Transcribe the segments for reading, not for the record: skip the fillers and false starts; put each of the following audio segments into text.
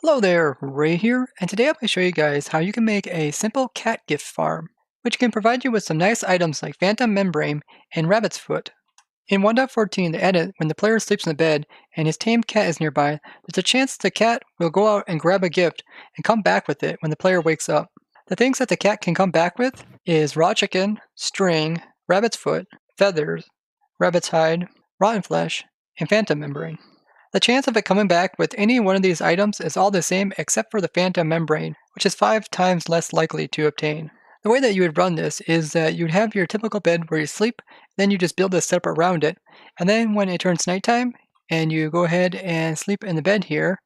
Hello there, Ray here, and today I'm going to show you guys how you can make a simple cat gift farm, which can provide you with some nice items like phantom membrane and rabbit's foot. In 1.14, they added when the player sleeps in the bed and his tamed cat is nearby, there's a chance the cat will go out and grab a gift and come back with it when the player wakes up. The things that the cat can come back with is raw chicken, string, rabbit's foot, feathers, rabbit's hide, rotten flesh, and phantom membrane. The chance of it coming back with any one of these items is all the same except for the phantom membrane, which is 5 times less likely to obtain. The way that you would run this is that you'd have your typical bed where you sleep, then you just build a setup around it, and then when it turns nighttime and you go ahead and sleep in the bed here,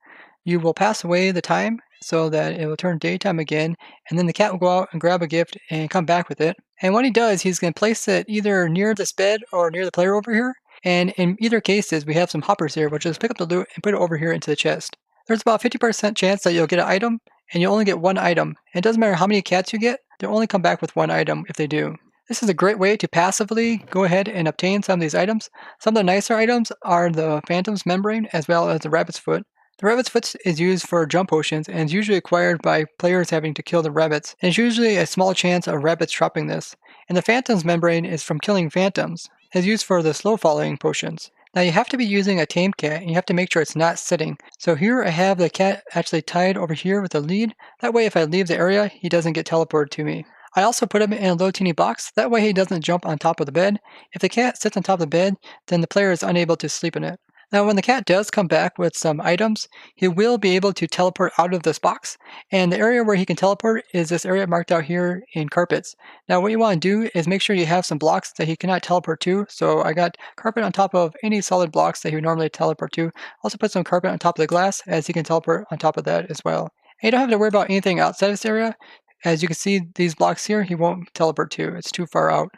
you will pass away the time so that it will turn daytime again, and then the cat will go out and grab a gift and come back with it. And when he does, he's going to place it either near this bed or near the player over here, and in either cases, we have some hoppers here, which is pick up the loot and put it over here into the chest. There's about a 50% chance that you'll get an item, and you'll only get one item. And it doesn't matter how many cats you get, they'll only come back with one item if they do. This is a great way to passively go ahead and obtain some of these items. Some of the nicer items are the Phantom's Membrane as well as the Rabbit's Foot. The Rabbit's Foot is used for jump potions and is usually acquired by players having to kill the rabbits. And there's usually a small chance of rabbits dropping this. And the Phantom's Membrane is from killing phantoms. Is used for the slow falling potions. Now you have to be using a tamed cat and you have to make sure it's not sitting. So here I have the cat actually tied over here with a lead. That way if I leave the area, he doesn't get teleported to me. I also put him in a little teeny box. That way he doesn't jump on top of the bed. If the cat sits on top of the bed, then the player is unable to sleep in it. Now when the cat does come back with some items, he will be able to teleport out of this box, and the area where he can teleport is this area marked out here in carpets. Now what you want to do is make sure you have some blocks that he cannot teleport to, so I got carpet on top of any solid blocks that he would normally teleport to. Also put some carpet on top of the glass as he can teleport on top of that as well. And you don't have to worry about anything outside this area. As you can see, these blocks here he won't teleport to, it's too far out.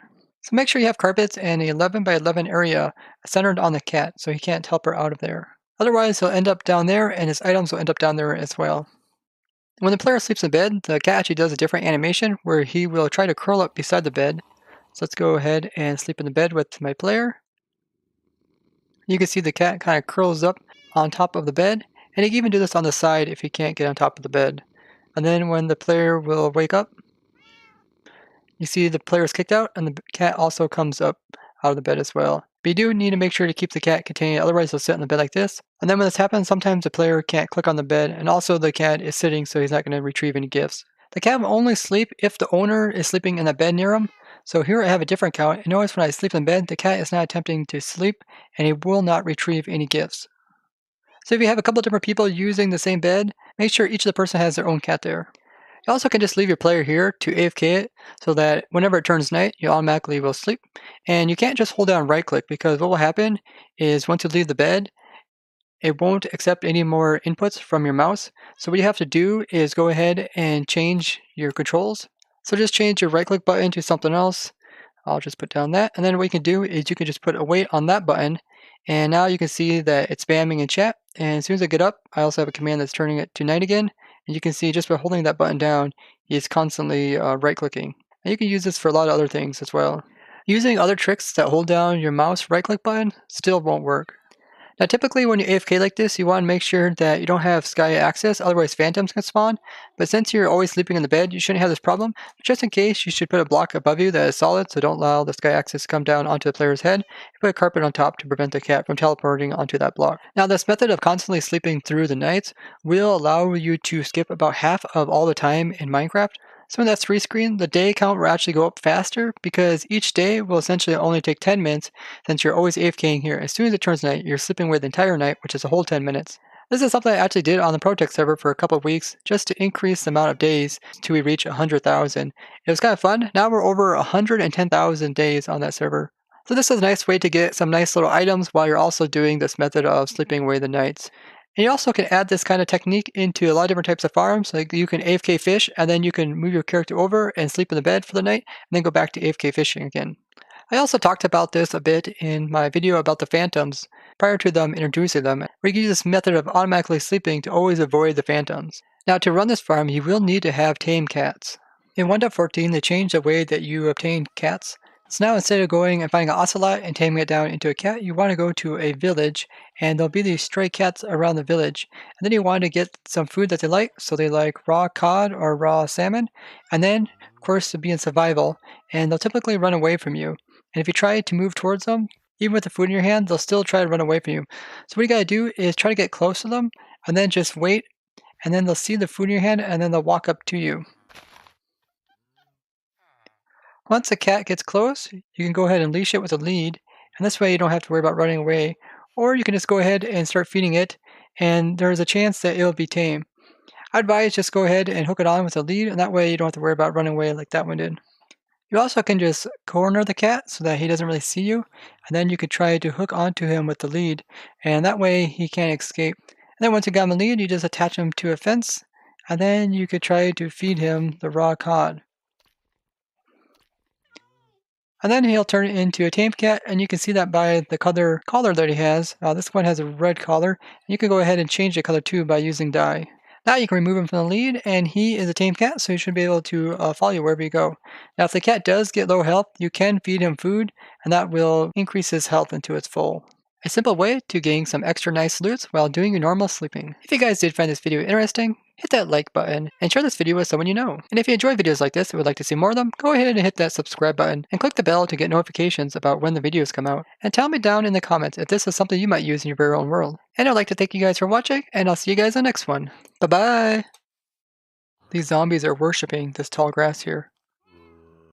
So make sure you have carpets and an 11 by 11 area centered on the cat so he can't teleport out of there. Otherwise he'll end up down there and his items will end up down there as well. When the player sleeps in bed, the cat actually does a different animation where he will try to curl up beside the bed. So let's go ahead and sleep in the bed with my player. You can see the cat kind of curls up on top of the bed, and he can even do this on the side if he can't get on top of the bed. And then when the player will wake up, you see the player is kicked out and the cat also comes up out of the bed as well. But you do need to make sure to keep the cat contained, otherwise he'll sit on the bed like this. And then when this happens, sometimes the player can't click on the bed, and also the cat is sitting so he's not going to retrieve any gifts. The cat will only sleep if the owner is sleeping in the bed near him. So here I have a different count, and notice when I sleep in bed, the cat is not attempting to sleep, and he will not retrieve any gifts. So if you have a couple different people using the same bed, make sure each of the person has their own cat there. You also can just leave your player here to AFK it so that whenever it turns night, you automatically will sleep. And you can't just hold down right click because what will happen is once you leave the bed, it won't accept any more inputs from your mouse. So what you have to do is go ahead and change your controls. So just change your right click button to something else. I'll just put down that. And then what you can do is you can just put a wait on that button. And now you can see that it's spamming in chat. And as soon as I get up, I also have a command that's turning it to night again. And you can see just by holding that button down, he's constantly right clicking. And you can use this for a lot of other things as well. Using other tricks that hold down your mouse right click button still won't work. Now typically when you AFK like this, you want to make sure that you don't have sky access, otherwise phantoms can spawn. But since you're always sleeping in the bed, you shouldn't have this problem. Just in case, you should put a block above you that is solid, so don't allow the sky access to come down onto the player's head. Put a carpet on top to prevent the cat from teleporting onto that block. Now this method of constantly sleeping through the nights will allow you to skip about half of all the time in Minecraft. So in that 3 screen, the day count will actually go up faster because each day will essentially only take 10 minutes since you're always AFKing here. As soon as it turns night, you're sleeping away the entire night, which is a whole 10 minutes. This is something I actually did on the Protect server for a couple of weeks just to increase the amount of days till we reach 100,000. It was kind of fun. Now we're over 110,000 days on that server. So this is a nice way to get some nice little items while you're also doing this method of sleeping away the nights. And you also can add this kind of technique into a lot of different types of farms. Like you can AFK fish and then you can move your character over and sleep in the bed for the night and then go back to AFK fishing again. I also talked about this a bit in my video about the phantoms prior to them introducing them. We can use this method of automatically sleeping to always avoid the phantoms. Now to run this farm, you will need to have tame cats. In 1.14, they changed the way that you obtain cats. So now instead of going and finding an ocelot and taming it down into a cat, you want to go to a village and there'll be these stray cats around the village. And then you want to get some food that they like. So they like raw cod or raw salmon. And then, of course, to be in survival. And they'll typically run away from you. And if you try to move towards them, even with the food in your hand, they'll still try to run away from you. So what you got to do is try to get close to them and then just wait. And then they'll see the food in your hand and then they'll walk up to you. Once the cat gets close, you can go ahead and leash it with a lead, and this way you don't have to worry about running away. Or you can just go ahead and start feeding it, and there's a chance that it'll be tame. I'd advise just go ahead and hook it on with a lead, and that way you don't have to worry about running away like that one did. You also can just corner the cat so that he doesn't really see you, and then you could try to hook onto him with the lead, and that way he can't escape. And then once you got him a lead, you just attach him to a fence, and then you could try to feed him the raw cod. And then he'll turn it into a tame cat, and you can see that by the collar that he has. This one has a red collar. You can go ahead and change the color too by using dye. Now you can remove him from the lead, and he is a tame cat, so he should be able to follow you wherever you go. Now if the cat does get low health, you can feed him food, and that will increase his health into its full. A simple way to gain some extra nice loot while doing your normal sleeping. If you guys did find this video interesting, hit that like button and share this video with someone you know. And if you enjoy videos like this and would like to see more of them, go ahead and hit that subscribe button and click the bell to get notifications about when the videos come out. And tell me down in the comments if this is something you might use in your very own world. And I'd like to thank you guys for watching, and I'll see you guys in the next one. Bye bye! These zombies are worshipping this tall grass here.